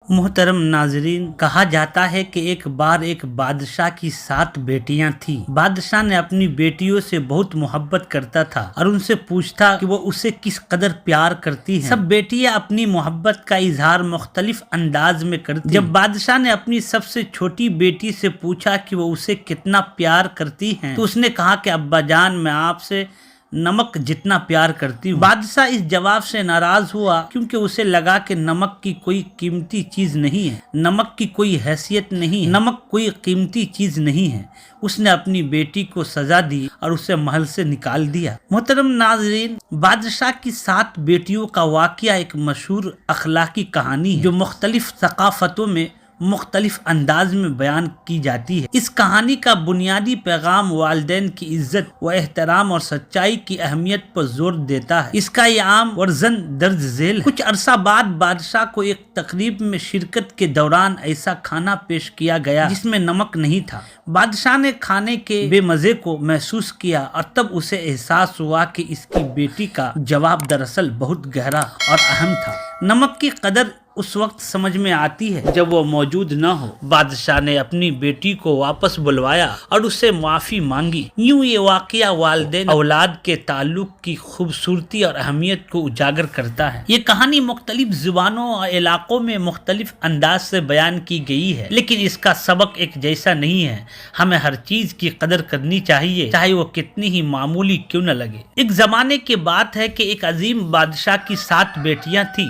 محترم ناظرین، کہا جاتا ہے کہ ایک بار ایک بادشاہ کی 7 بیٹیاں تھیں۔ بادشاہ نے اپنی بیٹیوں سے بہت محبت کرتا تھا اور ان سے پوچھتا کہ وہ اسے کس قدر پیار کرتی ہیں۔ سب بیٹیاں اپنی محبت کا اظہار مختلف انداز میں کرتی۔ جب بادشاہ نے اپنی سب سے چھوٹی بیٹی سے پوچھا کہ وہ اسے کتنا پیار کرتی ہیں تو اس نے کہا کہ ابا جان، میں آپ سے نمک جتنا پیار کرتی ہوں۔ بادشاہ اس جواب سے ناراض ہوا کیونکہ اسے لگا کہ نمک کی کوئی قیمتی چیز نہیں ہے، نمک کی کوئی حیثیت نہیں ہے، نمک کوئی قیمتی چیز نہیں ہے۔ اس نے اپنی بیٹی کو سزا دی اور اسے محل سے نکال دیا۔ محترم ناظرین، بادشاہ کی 7 بیٹیوں کا واقعہ ایک مشہور اخلاقی کہانی ہے جو مختلف ثقافتوں میں مختلف انداز میں بیان کی جاتی ہے۔ اس کہانی کا بنیادی پیغام والدین کی عزت و احترام اور سچائی کی اہمیت پر زور دیتا ہے۔ اس کا یہ عام ورژن درج ذیل ہے۔ کچھ عرصہ بعد بادشاہ کو ایک تقریب میں شرکت کے دوران ایسا کھانا پیش کیا گیا جس میں نمک نہیں تھا۔ بادشاہ نے کھانے کے بے مزے کو محسوس کیا اور تب اسے احساس ہوا کہ اس کی بیٹی کا جواب دراصل بہت گہرا اور اہم تھا۔ نمک کی قدر اس وقت سمجھ میں آتی ہے جب وہ موجود نہ ہو۔ بادشاہ نے اپنی بیٹی کو واپس بلوایا اور اس سے معافی مانگی۔ یوں یہ واقعہ والدین اولاد کے تعلق کی خوبصورتی اور اہمیت کو اجاگر کرتا ہے۔ یہ کہانی مختلف زبانوں اور علاقوں میں مختلف انداز سے بیان کی گئی ہے، لیکن اس کا سبق ایک جیسا نہیں ہے۔ ہمیں ہر چیز کی قدر کرنی چاہیے، چاہے وہ کتنی ہی معمولی کیوں نہ لگے۔ ایک زمانے کی بات ہے کہ ایک عظیم بادشاہ کی 7 بیٹیاں تھیں۔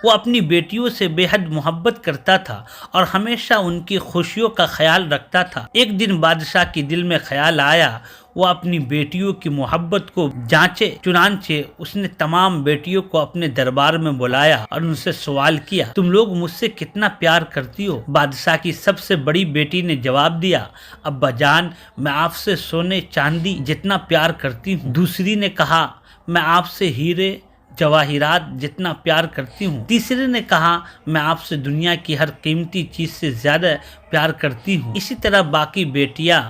وہ اپنی بیٹیوں سے بے حد محبت کرتا تھا اور ہمیشہ ان کی خوشیوں کا خیال رکھتا تھا۔ ایک دن بادشاہ کے دل میں خیال آیا، وہ اپنی بیٹیوں کی محبت کو جانچے۔ چنانچہ اس نے تمام بیٹیوں کو اپنے دربار میں بلایا اور ان سے سوال کیا، تم لوگ مجھ سے کتنا پیار کرتی ہو؟ بادشاہ کی سب سے بڑی بیٹی نے جواب دیا، ابا جان، میں آپ سے سونے چاندی جتنا پیار کرتی ہوں۔ دوسری نے کہا، میں آپ سے ہیرے جواہرات جتنا پیار کرتی ہوں۔ تیسرے نے کہا، میں آپ سے دنیا کی ہر قیمتی چیز سے زیادہ پیار کرتی ہوں۔ اسی طرح باقی بیٹیاں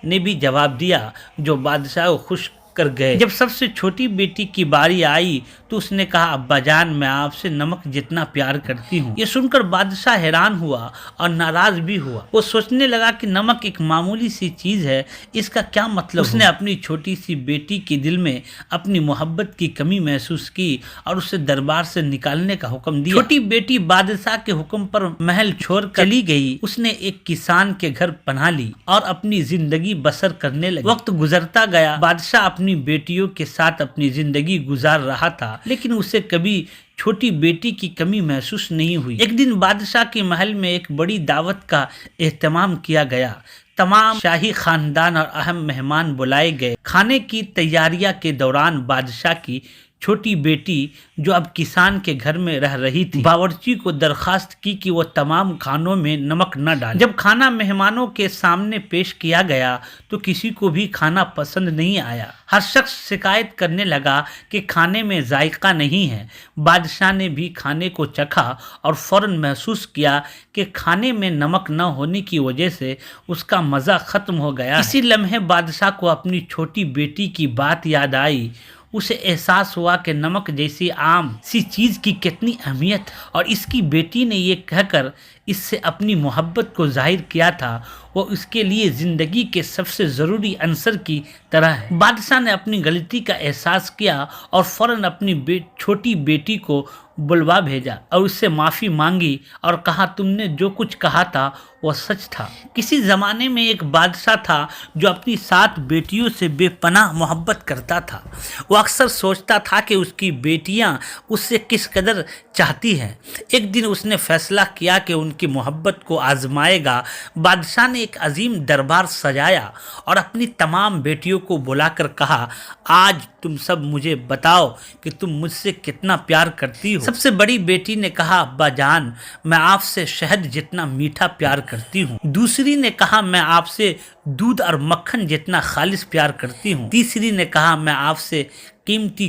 نے بھی جواب دیا جو بادشاہ کو خوش کر گئے۔ جب سب سے چھوٹی بیٹی کی باری آئی تو اس نے کہا، ابا جان، میں آپ سے نمک جتنا پیار کرتی ہوں۔ یہ سن کر بادشاہ حیران ہوا اور ناراض بھی ہوا۔ وہ سوچنے لگا کہ نمک ایک معمولی سی چیز ہے، اس کا کیا مطلب؟ اس نے اپنی چھوٹی سی بیٹی کے دل میں اپنی محبت کی کمی محسوس کی اور اسے دربار سے نکالنے کا حکم دیا۔ چھوٹی بیٹی بادشاہ کے حکم پر محل چھوڑ کر چلی گئی۔ اس نے ایک کسان کے گھر پناہ لی اور اپنی زندگی بسر کرنے لگی۔ وقت گزرتا گیا، بادشاہ اپنی بیٹیوں کے ساتھ اپنی زندگی گزار رہا تھا، لیکن اسے کبھی چھوٹی بیٹی کی کمی محسوس نہیں ہوئی۔ ایک دن بادشاہ کے محل میں ایک بڑی دعوت کا اہتمام کیا گیا۔ تمام شاہی خاندان اور اہم مہمان بلائے گئے۔ کھانے کی تیاریاں کے دوران بادشاہ کی چھوٹی بیٹی جو اب کسان کے گھر میں رہ رہی تھی، باورچی کو درخواست کی کہ وہ تمام کھانوں میں نمک نہ ڈالے۔ جب کھانا مہمانوں کے سامنے پیش کیا گیا تو کسی کو بھی کھانا پسند نہیں آیا۔ ہر شخص شکایت کرنے لگا کہ کھانے میں ذائقہ نہیں ہے۔ بادشاہ نے بھی کھانے کو چکھا اور فوراً محسوس کیا کہ کھانے میں نمک نہ ہونے کی وجہ سے اس کا مزہ ختم ہو گیا ہے۔ اسی لمحے بادشاہ کو اپنی چھوٹی بیٹی کی بات یاد آئی۔ اسے احساس ہوا کہ نمک جیسی عام سی چیز کی کتنی اہمیت، اور اس کی بیٹی نے یہ کہہ کر اس سے اپنی محبت کو ظاہر کیا تھا وہ اس کے لیے زندگی کے سب سے ضروری عنصر کی طرح ہے۔ بادشاہ نے اپنی غلطی کا احساس کیا اور فوراً اپنی چھوٹی بیٹی کو بلوا بھیجا اور اس سے معافی مانگی اور کہا، تم نے جو کچھ کہا تھا وہ سچ تھا۔ کسی زمانے میں ایک بادشاہ تھا جو اپنی 7 بیٹیوں سے بے پناہ محبت کرتا تھا۔ وہ اکثر سوچتا تھا کہ اس کی بیٹیاں اس سے کس قدر چاہتی ہیں۔ ایک دن اس نے فیصلہ کیا کہ ان کی محبت کو آزمائے گا۔ بادشاہ نے ایک عظیم دربار سجایا اور اپنی تمام بیٹیوں کو بلا کر کہا، آج تم سب مجھے بتاؤ کہ تم مجھ سے کتنا پیار کرتی ہو۔ سب سے بڑی بیٹی نے کہا، ابا جان، میں آپ سے شہد جتنا میٹھا پیار کرتی ہوں۔ دوسری نے کہا، میں آپ سے دودھ اور مکھن جتنا خالص پیار کرتی ہوں۔ تیسری نے کہا، میں آپ سے قیمتی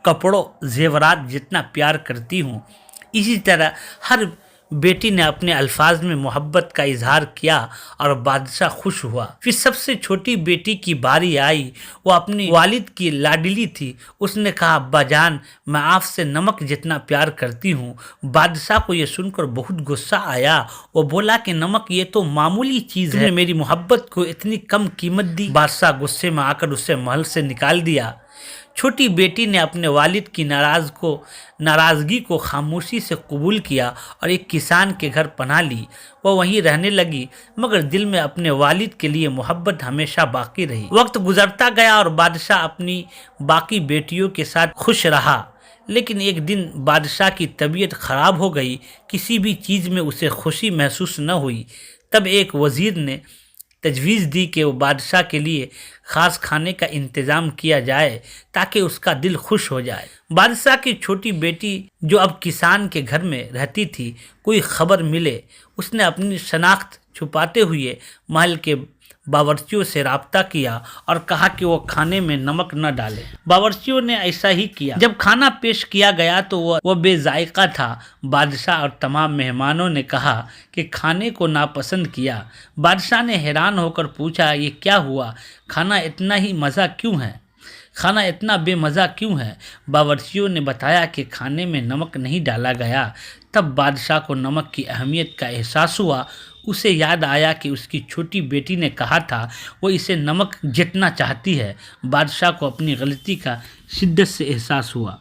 کپڑوں زیورات جتنا پیار کرتی ہوں۔ اسی طرح ہر بیٹی نے اپنے الفاظ میں محبت کا اظہار کیا اور بادشاہ خوش ہوا۔ پھر سب سے چھوٹی بیٹی کی باری آئی۔ وہ اپنی والد کی لاڈلی تھی۔ اس نے کہا، ابا جان، میں آپ سے نمک جتنا پیار کرتی ہوں۔ بادشاہ کو یہ سن کر بہت غصہ آیا۔ وہ بولا کہ نمک یہ تو معمولی چیز ہے، تم نے میری محبت کو اتنی کم قیمت دی۔ بادشاہ غصے میں آ کر اسے محل سے نکال دیا۔ چھوٹی بیٹی نے اپنے والد کی ناراضگی کو خاموشی سے قبول کیا اور ایک کسان کے گھر پناہ لی۔ وہ وہیں رہنے لگی، مگر دل میں اپنے والد کے لیے محبت ہمیشہ باقی رہی۔ وقت گزرتا گیا اور بادشاہ اپنی باقی بیٹیوں کے ساتھ خوش رہا، لیکن ایک دن بادشاہ کی طبیعت خراب ہو گئی۔ کسی بھی چیز میں اسے خوشی محسوس نہ ہوئی۔ تب ایک وزیر نے تجویز دی کہ وہ بادشاہ کے لیے خاص کھانے کا انتظام کیا جائے تاکہ اس کا دل خوش ہو جائے۔ بادشاہ کی چھوٹی بیٹی جو اب کسان کے گھر میں رہتی تھی، کوئی خبر ملے، اس نے اپنی شناخت چھپاتے ہوئے محل کے باورچیوں سے رابطہ کیا اور کہا کہ وہ کھانے میں نمک نہ ڈالے۔ باورچیوں نے ایسا ہی کیا۔ جب کھانا پیش کیا گیا تو وہ بے ذائقہ تھا۔ بادشاہ اور تمام مہمانوں نے کہا کہ کھانے کو ناپسند کیا۔ بادشاہ نے حیران ہو کر پوچھا، یہ کیا ہوا؟ کھانا اتنا بے مزہ کیوں ہے؟ باورچیوں نے بتایا کہ کھانے میں نمک نہیں ڈالا گیا۔ تب بادشاہ کو نمک کی اہمیت کا احساس ہوا۔ اسے یاد آیا کہ اس کی چھوٹی بیٹی نے کہا تھا وہ اسے نمک جتنا چاہتی ہے۔ بادشاہ کو اپنی غلطی کا شدت سے احساس ہوا۔